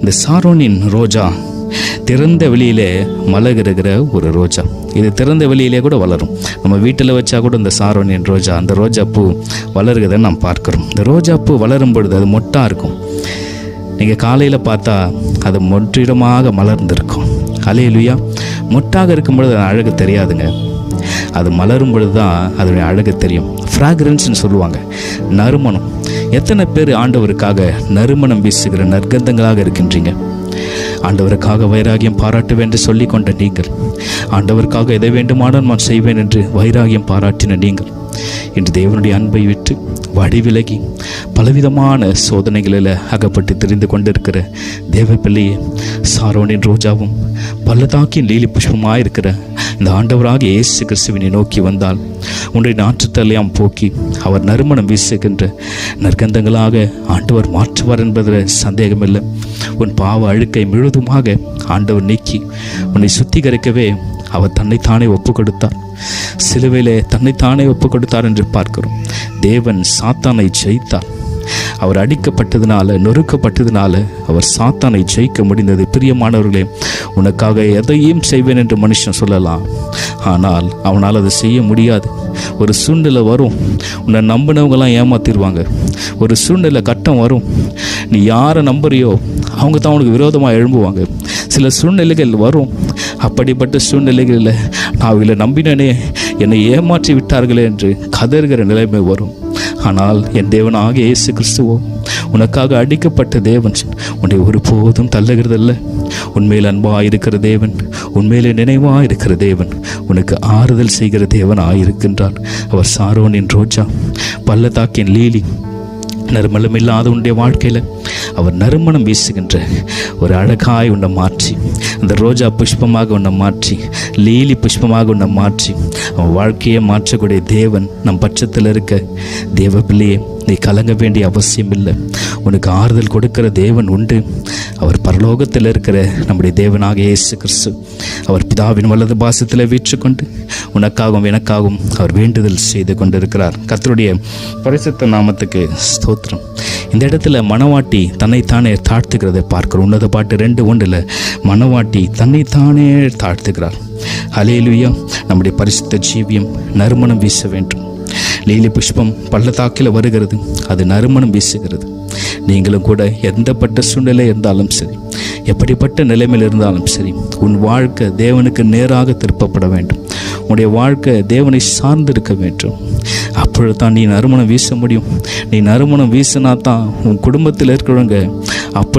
இந்த சாரோனின் ரோஜா திறந்த வெளியிலே மலர்கிற ஒரு ரோஜா. இது திறந்த வெளியிலே கூட வளரும். நம்ம வீட்டில் வச்சா கூட இந்த சாரோனின் ரோஜா, அந்த ரோஜா பூ வளருகிறத நாம் பார்க்குறோம். இந்த ரோஜா பூ வளரும் பொழுது அது மொட்டாக இருக்கும். நீங்கள் காலையில் பார்த்தா அது மொற்றிடமாக மலர்ந்திருக்கும். அல்லேலூயா. மொட்டாக இருக்கும் பொழுது அது அழகு தெரியாதுங்க. அது மலரும் பொழுது தான் அதனுடைய அழகு தெரியும். ஃப்ராக்ரன்ஸ்னு சொல்லுவாங்க, நறுமணம். எத்தனை பேர் ஆண்டவருக்காக நறுமணம் வீசுகிற நற்கந்தங்களாக இருக்கின்றீங்க? ஆண்டவருக்காக வைராகியம் பாராட்டுவேன் என்று சொல்லி கொண்ட நீங்கள், ஆண்டவருக்காக எதை வேண்டுமானால் நான் செய்வேன் என்று வைராகியம் பாராட்டின நீங்கள், இன்று தேவனுடைய அன்பை விட்டு வடிவிலகி பலவிதமான சோதனைகளில் அகப்பட்டு தெரிந்து கொண்டிருக்கிற தேவ பிள்ளையே, சாரோனின் ரோஜாவும் பள்ளத்தாக்கின் லீலி புஷ்பமாக இருக்கிற இந்த ஆண்டவராக இயேசு கிறிஸ்துவினை நோக்கி வந்தால் உன்னுடைய நாற்றத்தெல்லாம் போக்கி அவர் நறுமணம் வீசுகின்ற நற்கந்தங்களாக ஆண்டவர் மாற்றுவார் என்பதில் சந்தேகமில்லை. உன் பாவ அழுக்கை முழுதுமாக ஆண்டவர் நீக்கி உன்னை சுத்திகரிக்கவே அவர் தன்னைத்தானே ஒப்பு கொடுத்தார். சிலுவையிலே தன்னைத்தானே ஒப்பு கொடுத்தார் என்று பார்க்கிறோம். தேவன் சாத்தானை ஜெயித்தார். அவர் அடிக்கப்பட்டதினால, நொறுக்கப்பட்டதினால அவர் சாத்தானை ஜெயிக்க முடிந்தது. பிரியமானவர்களே, உனக்காக எதையும் செய்வேன் என்று மனுஷன் சொல்லலாம், ஆனால் அவனால் அதை செய்ய முடியாது. ஒரு சூழ்நிலை வரும், உன்னை நம்பினவங்களாம் ஏமாத்திடுவாங்க. ஒரு சூழ்நிலை கட்டம் வரும், நீ யாரை நம்புறியோ அவங்க தான் உனக்கு விரோதமாக எழும்புவாங்க. சில சூழ்நிலைகள் வரும், அப்படிப்பட்ட சூழ்நிலைகளில் நான் அவங்களை நம்பினேனே, என்னை ஏமாற்றி விட்டார்களே என்று கதறுகிற நிலைமை வரும். ஆனால் என் தேவனாக இயேசு கிறிஸ்துவோ, உனக்காக அடிக்கப்பட்ட தேவன் உன்னை ஒருபோதும் தள்ளுகிறதல்ல. உண்மையில் அன்பாக இருக்கிற தேவன், உண்மையிலே நினைவாக இருக்கிற தேவன், உனக்கு ஆறுதல் செய்கிற தேவன் ஆயிருக்கின்றார். அவர் சாரோனின் ரோஜா, பள்ளத்தாக்கின் லீலி, நறுமணம் இல்லாத உன்னுடைய வாழ்க்கையில் அவர் நறுமணம் வீசுகின்ற ஒரு அழகாய் உன்னை மாற்றி, அந்த ரோஜா புஷ்பமாக உன்னை மாற்றி, லீலி புஷ்பமாக உன்னை மாற்றி அவன் வாழ்க்கையை மாற்றக்கூடிய தேவன் நம் பட்சத்தில் இருக்க தேவ பிள்ளையே, நீ கலங்க வேண்டிய அவசியம் இல்லை. உனக்கு ஆறுதல் கொடுக்கிற தேவன் உண்டு. அவர் பரலோகத்தில் இருக்கிற நம்முடைய தேவனாக இயேசு கிறிஸ்து, அவர் பிதாவின் வலது பாசத்தில் வீற்றுக்கொண்டு உனக்காகவும் எனக்காகவும் அவர் வேண்டுதல் செய்து கொண்டிருக்கிறார். கர்த்தருடைய பரிசுத்த நாமத்துக்கு ஸ்தோத்திரம். இந்த இடத்துல மணவாட்டி தன்னைத்தானே தாழ்த்துகிறதை பார்க்கிறோம். உன்னத பாட்டு 2:1 மணவாட்டி தன்னைத்தானே தாழ்த்துகிறார். அல்லேலூயா. நம்முடைய பரிசுத்த ஜீவியம் நறுமணம் வீச வேண்டும். லீலி புஷ்பம் பள்ளத்தாக்கில் வருகிறது, அது நறுமணம் வீசுகிறது. நீங்களும் கூட எந்தப்பட்ட சூழ்நிலை இருந்தாலும் சரி, எப்படிப்பட்ட நிலைமையில் இருந்தாலும் சரி, உன் வாழ்க்கை தேவனுக்கு நேராக திருப்பப்பட வேண்டும். உன்னுடைய வாழ்க்கை தேவனை சார்ந்திருக்க வேண்டும். அப்பொழுது தான் நீ நறுமணம் வீச முடியும். நீ நறுமணம் வீசினா தான் உன் குடும்பத்தில் இருக்கிறவங்க அப்படி